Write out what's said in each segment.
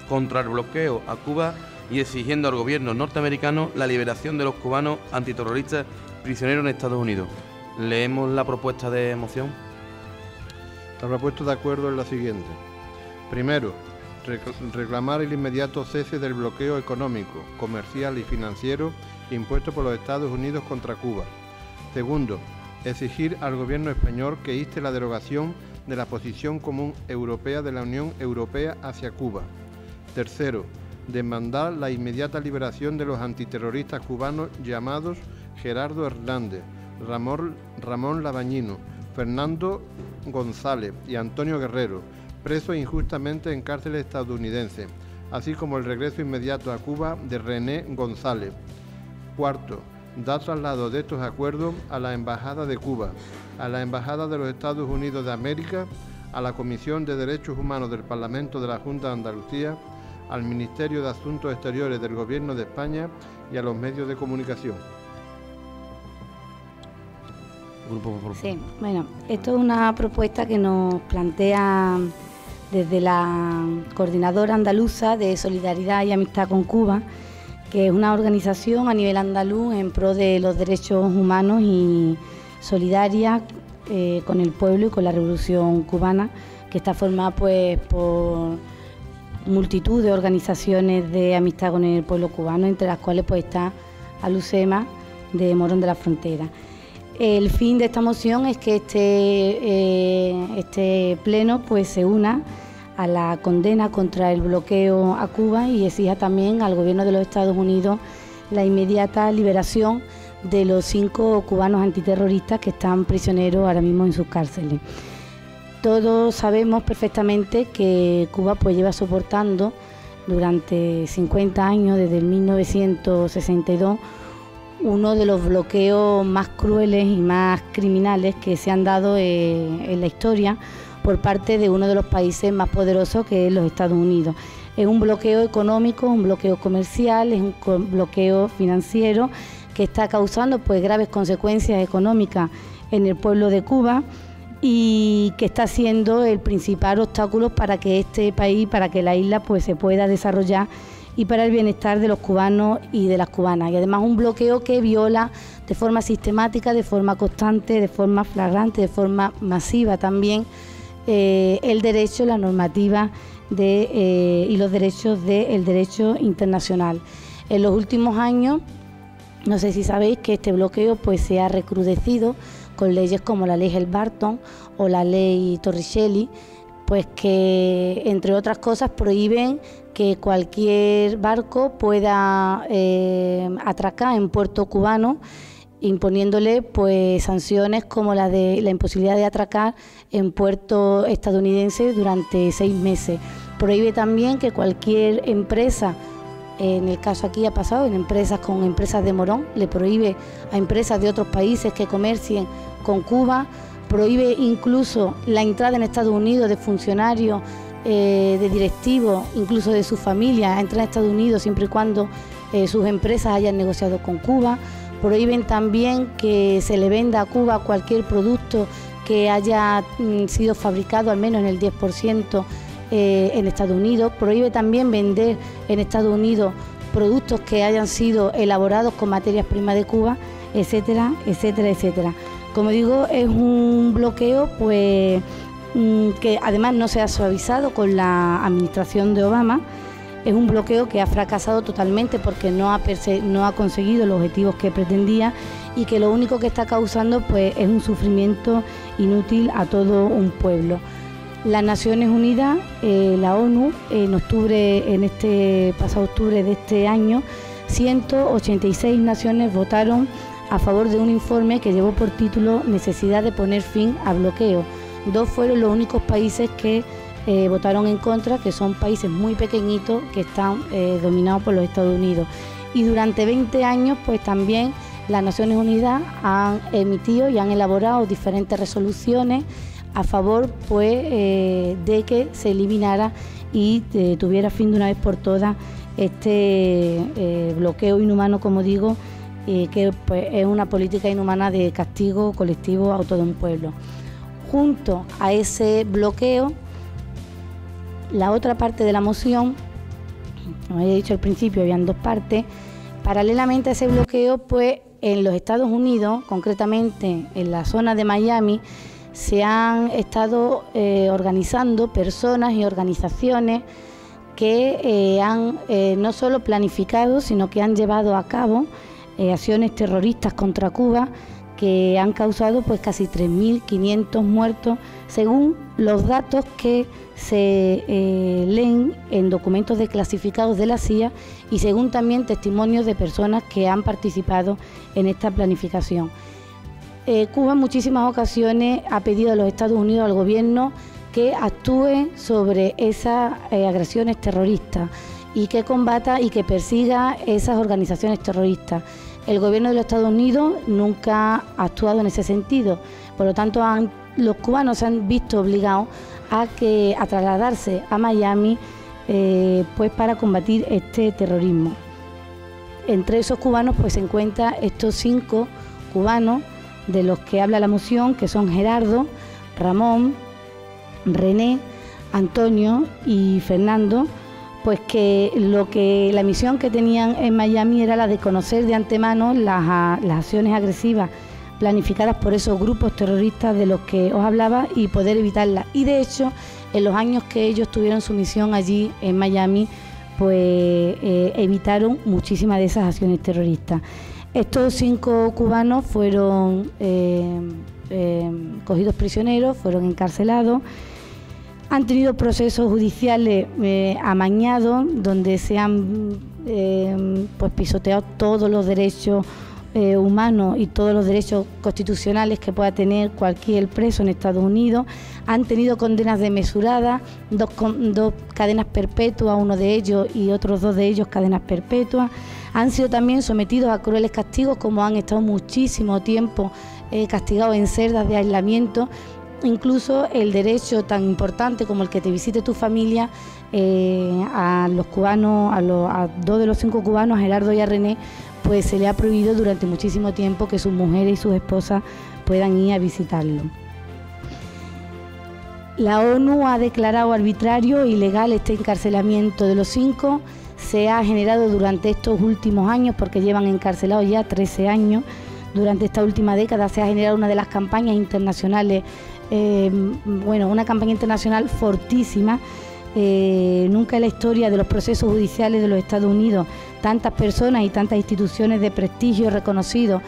contra el bloqueo a Cuba y exigiendo al gobierno norteamericano la liberación de los cubanos antiterroristas prisioneros en Estados Unidos. Leemos la propuesta de moción. La propuesta de acuerdo es la siguiente. Primero, reclamar el inmediato cese del bloqueo económico, comercial y financiero impuesto por los Estados Unidos contra Cuba. Segundo, exigir al gobierno español que inste la derogación de la posición común europea de la Unión Europea hacia Cuba. Tercero, demandar la inmediata liberación de los antiterroristas cubanos llamados Gerardo Hernández, Ramón Labañino, Fernando González y Antonio Guerrero, presos injustamente en cárceles estadounidenses, así como el regreso inmediato a Cuba de René González. Cuarto, dar traslado de estos acuerdos a la Embajada de Cuba, a la Embajada de los Estados Unidos de América, a la Comisión de Derechos Humanos del Parlamento de la Junta de Andalucía, al Ministerio de Asuntos Exteriores del Gobierno de España y a los medios de comunicación. Sí, bueno, esto es una propuesta que nos plantea desde la Coordinadora Andaluza de Solidaridad y Amistad con Cuba, que es una organización a nivel andaluz en pro de los derechos humanos y solidaria con el pueblo y con la Revolución Cubana, que está formada pues por multitud de organizaciones de amistad con el pueblo cubano, entre las cuales pues está Alucema de Morón de la Frontera. El fin de esta moción es que este pleno pues se una a la condena contra el bloqueo a Cuba y exija también al gobierno de los Estados Unidos la inmediata liberación de los 5 cubanos antiterroristas que están prisioneros ahora mismo en sus cárceles. Todos sabemos perfectamente que Cuba pues lleva soportando durante 50 años, desde el 1962, uno de los bloqueos más crueles y más criminales que se han dado en la historia por parte de uno de los países más poderosos, que es los Estados Unidos. Es un bloqueo económico, un bloqueo comercial, es un bloqueo financiero que está causando pues graves consecuencias económicas en el pueblo de Cuba y que está siendo el principal obstáculo para que este país, para que la isla pues se pueda desarrollar y para el bienestar de los cubanos y de las cubanas. Y además un bloqueo que viola de forma sistemática, de forma constante, de forma flagrante, de forma masiva también el derecho, la normativa y los derechos del derecho internacional. En los últimos años, no sé si sabéis que este bloqueo pues se ha recrudecido con leyes como la ley Helm-Barton o la ley Torricelli, pues que entre otras cosas prohíben que cualquier barco pueda atracar en puerto cubano, imponiéndole pues sanciones como la de la imposibilidad de atracar en puerto estadounidense durante 6 meses. Prohíbe también que cualquier empresa, en el caso aquí ha pasado en empresas con empresas de Morón, le prohíbe a empresas de otros países que comercien con Cuba, prohíbe incluso la entrada en Estados Unidos de funcionarios, de directivos, incluso de sus familias, a entrar a Estados Unidos siempre y cuando sus empresas hayan negociado con Cuba. Prohíben también que se le venda a Cuba cualquier producto que haya sido fabricado al menos en el 10% en Estados Unidos. Prohíbe también vender en Estados Unidos productos que hayan sido elaborados con materias primas de Cuba, etcétera, etcétera, etcétera. Como digo, es un bloqueo pues que además no se ha suavizado con la administración de Obama. Es un bloqueo que ha fracasado totalmente porque no ha conseguido los objetivos que pretendía y que lo único que está causando pues es un sufrimiento inútil a todo un pueblo. Las Naciones Unidas, la ONU, en este pasado octubre de este año, 186 naciones votaron a favor de un informe que llevó por título Necesidad de poner fin al bloqueo. 2 fueron los únicos países que votaron en contra, que son países muy pequeñitos que están dominados por los Estados Unidos. Y durante 20 años pues también las Naciones Unidas han emitido y han elaborado diferentes resoluciones a favor pues de que se eliminara y tuviera fin de una vez por todas este bloqueo inhumano, como digo, que pues es una política inhumana de castigo colectivo a todo un pueblo. Junto a ese bloqueo La otra parte de la moción, como he dicho al principio, habían dos partes. Paralelamente a ese bloqueo, pues en los Estados Unidos, concretamente en la zona de Miami, se han estado organizando personas y organizaciones que han no solo planificado, sino que han llevado a cabo acciones terroristas contra Cuba que han causado pues casi 3.500 muertos, según los datos que se leen en documentos desclasificados de la CIA y según también testimonios de personas que han participado en esta planificación. Cuba en muchísimas ocasiones ha pedido a los Estados Unidos, al gobierno, que actúe sobre esas agresiones terroristas y que combata y que persiga esas organizaciones terroristas. El gobierno de los Estados Unidos nunca ha actuado en ese sentido, por lo tanto los cubanos se han visto obligados a trasladarse a Miami pues para combatir este terrorismo. Entre esos cubanos pues se encuentran estos 5 cubanos de los que habla la moción, que son Gerardo, Ramón, René, Antonio y Fernando, pues que la misión que tenían en Miami era la de conocer de antemano las acciones agresivas planificadas por esos grupos terroristas de los que os hablaba y poder evitarlas. Y de hecho, en los años que ellos tuvieron su misión allí en Miami, pues evitaron muchísimas de esas acciones terroristas. Estos 5 cubanos fueron cogidos prisioneros, fueron encarcelados. Han tenido procesos judiciales amañados, donde se han pues pisoteado todos los derechos humanos y todos los derechos constitucionales que pueda tener cualquier preso en Estados Unidos. Han tenido condenas desmesuradas, dos cadenas perpetuas, uno de ellos, y otros 2 de ellos cadenas perpetuas. Han sido también sometidos a crueles castigos, como han estado muchísimo tiempo castigados en celdas de aislamiento. Incluso el derecho tan importante como el que te visite tu familia, a los cubanos, a 2 de los 5 cubanos, a Gerardo y a René, pues se le ha prohibido durante muchísimo tiempo que sus mujeres y sus esposas puedan ir a visitarlo. La ONU ha declarado arbitrario e ilegal este encarcelamiento de los 5. Se ha generado durante estos últimos años, porque llevan encarcelados ya 13 años, durante esta última década se ha generado una de las campañas internacionales, una campaña internacional fortísima. Nunca en la historia de los procesos judiciales de los Estados Unidos tantas personas y tantas instituciones de prestigio reconocidos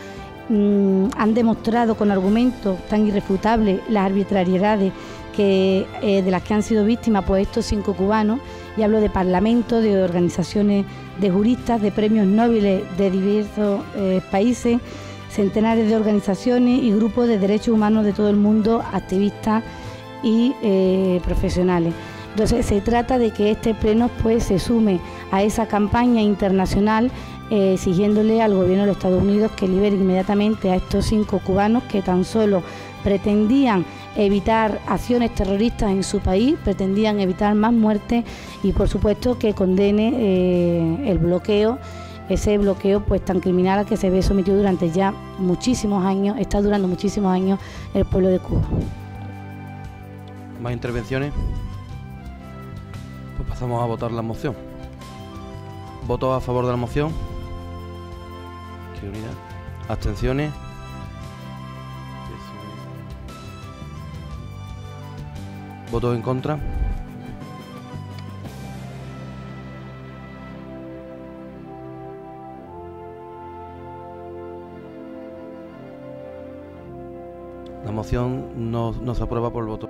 han demostrado con argumentos tan irrefutables las arbitrariedades de las que han sido víctimas pues estos 5 cubanos, y hablo de parlamentos, de organizaciones de juristas, de premios Nobel de diversos países, centenares de organizaciones y grupos de derechos humanos de todo el mundo, activistas y profesionales. Entonces se trata de que este pleno pues se sume a esa campaña internacional exigiéndole al gobierno de los Estados Unidos que libere inmediatamente a estos 5 cubanos que tan solo pretendían evitar acciones terroristas en su país, pretendían evitar más muertes, y por supuesto que condene el bloqueo, ese bloqueo pues tan criminal al que se ve sometido durante ya muchísimos años, está durando muchísimos años el pueblo de Cuba. ¿Más intervenciones? Pues pasamos a votar la moción. ¿Votos a favor de la moción? ¿Qué unidad? ¿Abstenciones? ¿Votos en contra? La moción no se aprueba por voto.